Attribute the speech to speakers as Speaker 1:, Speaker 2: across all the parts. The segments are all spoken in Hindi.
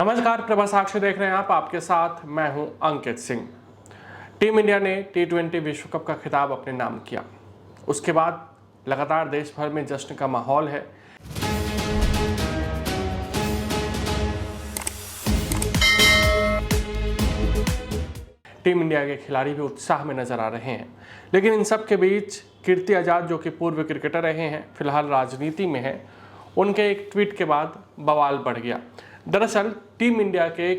Speaker 1: नमस्कार, प्रभा साक्षी देख रहे हैं आप। आपके साथ मैं हूं अंकित सिंह। टीम इंडिया ने T20 विश्व कप का खिताब अपने नाम किया। उसके बाद लगातार देश भर में जश्न का माहौल है। टीम इंडिया के खिलाड़ी भी उत्साह में नजर आ रहे हैं, लेकिन इन सब के बीच कीर्ति आजाद, जो कि पूर्व क्रिकेटर रहे हैं, फिलहाल राजनीति में है, उनके एक ट्वीट के बाद बवाल बढ़ गया। दरअसल टीम इंडिया के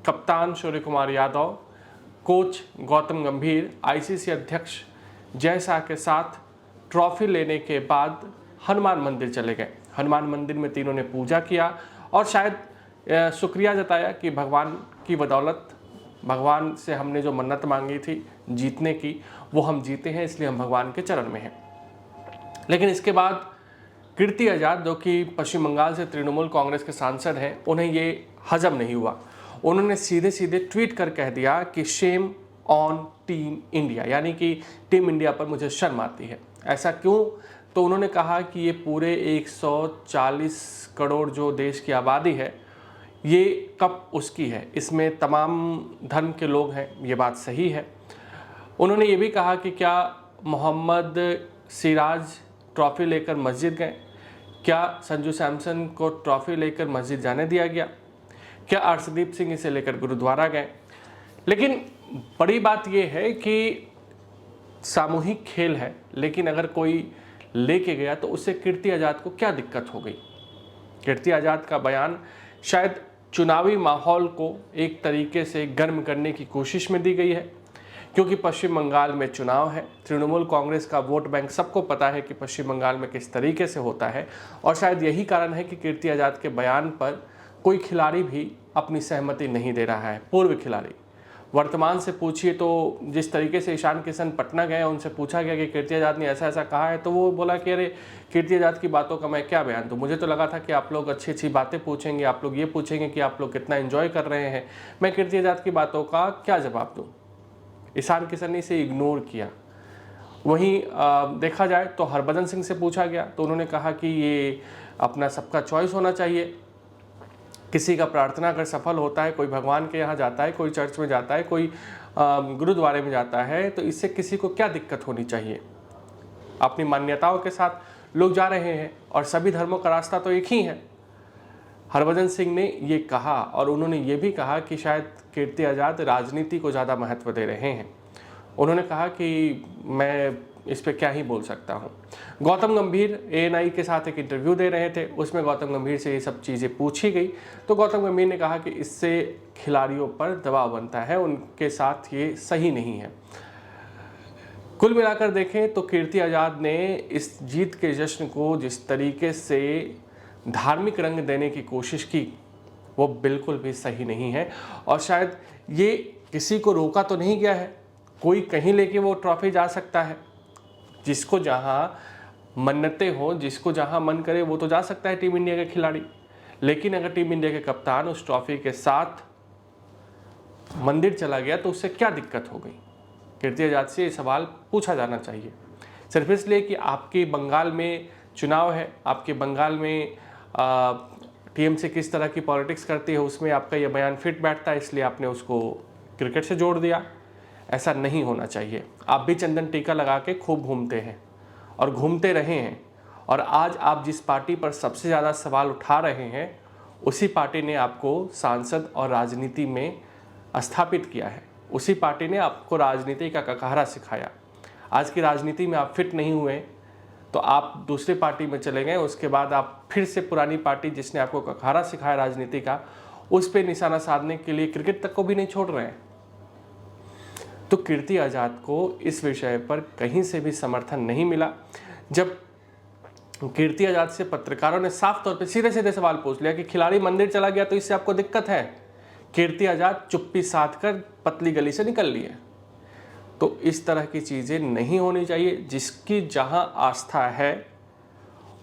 Speaker 1: कप्तान सूर्य कुमार यादव, कोच गौतम गंभीर आईसीसी अध्यक्ष जय शाह के साथ ट्रॉफी लेने के बाद हनुमान मंदिर चले गए। हनुमान मंदिर में तीनों ने पूजा किया और शायद शुक्रिया जताया कि भगवान की बदौलत, भगवान से हमने जो मन्नत मांगी थी जीतने की, वो हम जीते हैं, इसलिए हम भगवान के चरण में हैं। लेकिन इसके बाद कीर्ति आजाद, जो कि पश्चिम बंगाल से तृणमूल कांग्रेस के सांसद हैं, उन्हें ये हजम नहीं हुआ। उन्होंने सीधे सीधे ट्वीट कर कह दिया कि शेम ऑन टीम इंडिया, यानी कि टीम इंडिया पर मुझे शर्म आती है। ऐसा क्यों? तो उन्होंने कहा कि ये पूरे 140 करोड़ जो देश की आबादी है, ये कप उसकी है, इसमें तमाम धर्म के लोग हैं, ये बात सही है। उन्होंने ये भी कहा कि क्या मोहम्मद सिराज ट्रॉफी लेकर मस्जिद गए? क्या संजू सैमसन को ट्रॉफी लेकर मस्जिद जाने दिया गया? क्या अर्शदीप सिंह इसे लेकर गुरुद्वारा गए? लेकिन बड़ी बात यह है कि सामूहिक खेल है, लेकिन अगर कोई लेके गया तो उससे कीर्ति आजाद को क्या दिक्कत हो गई? कीर्ति आजाद का बयान शायद चुनावी माहौल को एक तरीके से गर्म करने की कोशिश में दी गई है, क्योंकि पश्चिम बंगाल में चुनाव है। तृणमूल कांग्रेस का वोट बैंक सबको पता है कि पश्चिम बंगाल में किस तरीके से होता है, और शायद यही कारण है कि कीर्ति आजाद के बयान पर कोई खिलाड़ी भी अपनी सहमति नहीं दे रहा है। पूर्व खिलाड़ी, वर्तमान से पूछिए तो जिस तरीके से ईशान किशन पटना गए, उनसे पूछा गया कि कीर्ति आजाद ने ऐसा ऐसा कहा है, तो वो बोला कि अरे कीर्ति आजाद की बातों का मैं क्या बयान दूं, मुझे तो लगा था कि आप लोग अच्छी अच्छी बातें पूछेंगे, आप लोग ये पूछेंगे कि आप लोग कितना एंजॉय कर रहे हैं, मैं कीर्ति आजाद की बातों का क्या जवाब दूँ। ईशान किशन ने इसे इग्नोर किया। वहीं देखा जाए तो हरभजन सिंह से पूछा गया तो उन्होंने कहा कि ये अपना सबका चॉइस होना चाहिए। किसी का प्रार्थना अगर सफल होता है, कोई भगवान के यहाँ जाता है, कोई चर्च में जाता है, कोई गुरुद्वारे में जाता है, तो इससे किसी को क्या दिक्कत होनी चाहिए? अपनी मान्यताओं के साथ लोग जा रहे हैं और सभी धर्मों का रास्ता तो एक ही है। हरभजन सिंह ने ये कहा, और उन्होंने ये भी कहा कि शायद कीर्ति आजाद राजनीति को ज़्यादा महत्व दे रहे हैं। उन्होंने कहा कि मैं इस पे क्या ही बोल सकता हूँ। गौतम गंभीर ANI के साथ एक इंटरव्यू दे रहे थे, उसमें गौतम गंभीर से ये सब चीज़ें पूछी गई, तो गौतम गंभीर ने कहा कि इससे खिलाड़ियों पर दबाव बनता है, उनके साथ ये सही नहीं है। कुल मिलाकर देखें तो कीर्ति आजाद ने इस जीत के जश्न को जिस तरीके से धार्मिक रंग देने की कोशिश की, वो बिल्कुल भी सही नहीं है। और शायद ये किसी को रोका तो नहीं गया है, कोई कहीं लेके वो ट्रॉफी जा सकता है, जिसको जहाँ मन्नतें हो, जिसको जहाँ मन करे वो तो जा सकता है टीम इंडिया के खिलाड़ी। लेकिन अगर टीम इंडिया के कप्तान उस ट्रॉफी के साथ मंदिर चला गया तो उससे क्या दिक्कत हो गई? कीर्ति आजाद से ये सवाल पूछा जाना चाहिए, सिर्फ इसलिए कि आपके बंगाल में चुनाव है, आपके बंगाल में TMC किस तरह की पॉलिटिक्स करती है, उसमें आपका ये बयान फिट बैठता है, इसलिए आपने उसको क्रिकेट से जोड़ दिया। ऐसा नहीं होना चाहिए। आप भी चंदन टीका लगा के खूब घूमते हैं और घूमते रहे हैं, और आज आप जिस पार्टी पर सबसे ज़्यादा सवाल उठा रहे हैं, उसी पार्टी ने आपको सांसद और राजनीति में स्थापित किया है। उसी पार्टी ने आपको राजनीति का ककारा सिखाया। आज की राजनीति में आप फिट नहीं हुए तो आप दूसरी पार्टी में चले गए, उसके बाद आप फिर से पुरानी पार्टी जिसने आपको ककारा सिखाया राजनीति का, उस पर निशाना साधने के लिए क्रिकेट तक को भी नहीं छोड़ रहे हैं। तो कीर्ति आजाद को इस विषय पर कहीं से भी समर्थन नहीं मिला। जब कीर्ति आजाद से पत्रकारों ने साफ तौर पे सीधे सीधे सवाल पूछ लिया कि खिलाड़ी मंदिर चला गया तो इससे आपको दिक्कत है, कीर्ति आजाद चुप्पी साध कर पतली गली से निकल लिए। तो इस तरह की चीज़ें नहीं होनी चाहिए। जिसकी जहां आस्था है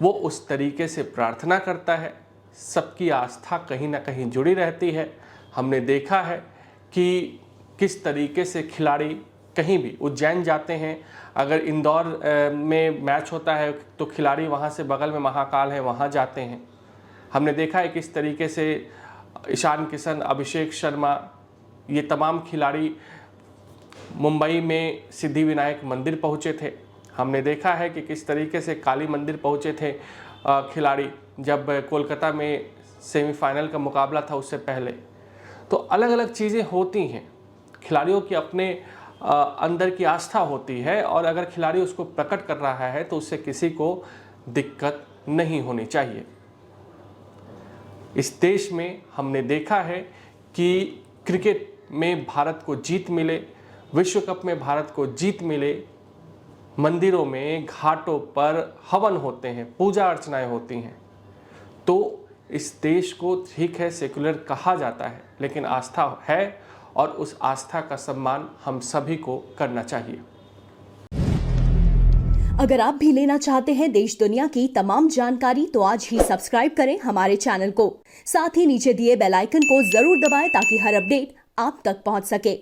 Speaker 1: वो उस तरीके से प्रार्थना करता है। सबकी आस्था कहीं ना कहीं जुड़ी रहती है। हमने देखा है कि किस तरीके से खिलाड़ी कहीं भी उज्जैन जाते हैं, अगर इंदौर में मैच होता है तो खिलाड़ी वहाँ से बगल में महाकाल है वहाँ जाते हैं। हमने देखा है किस तरीके से ईशान किशन, अभिषेक शर्मा, ये तमाम खिलाड़ी मुंबई में सिद्धिविनायक मंदिर पहुंचे थे। हमने देखा है कि किस तरीके से काली मंदिर पहुंचे थे खिलाड़ी जब कोलकाता में सेमीफाइनल का मुकाबला था उससे पहले। तो अलग अलग चीज़ें होती हैं, खिलाड़ियों की अपने अंदर की आस्था होती है और अगर खिलाड़ी उसको प्रकट कर रहा है तो उससे किसी को दिक्कत नहीं होनी चाहिए। इस देश में हमने देखा है कि क्रिकेट में भारत को जीत मिले, विश्व कप में भारत को जीत मिले, मंदिरों में घाटों पर हवन होते हैं, पूजा अर्चनाएं होती हैं। तो इस देश को ठीक है सेकुलर कहा जाता है, लेकिन आस्था है और उस आस्था का सम्मान हम सभी को करना चाहिए।
Speaker 2: अगर आप भी लेना चाहते हैं देश दुनिया की तमाम जानकारी तो आज ही सब्सक्राइब करें हमारे चैनल को। साथ ही नीचे दिए बेल आइकन को जरूर दबाएं ताकि हर अपडेट आप तक पहुंच सके।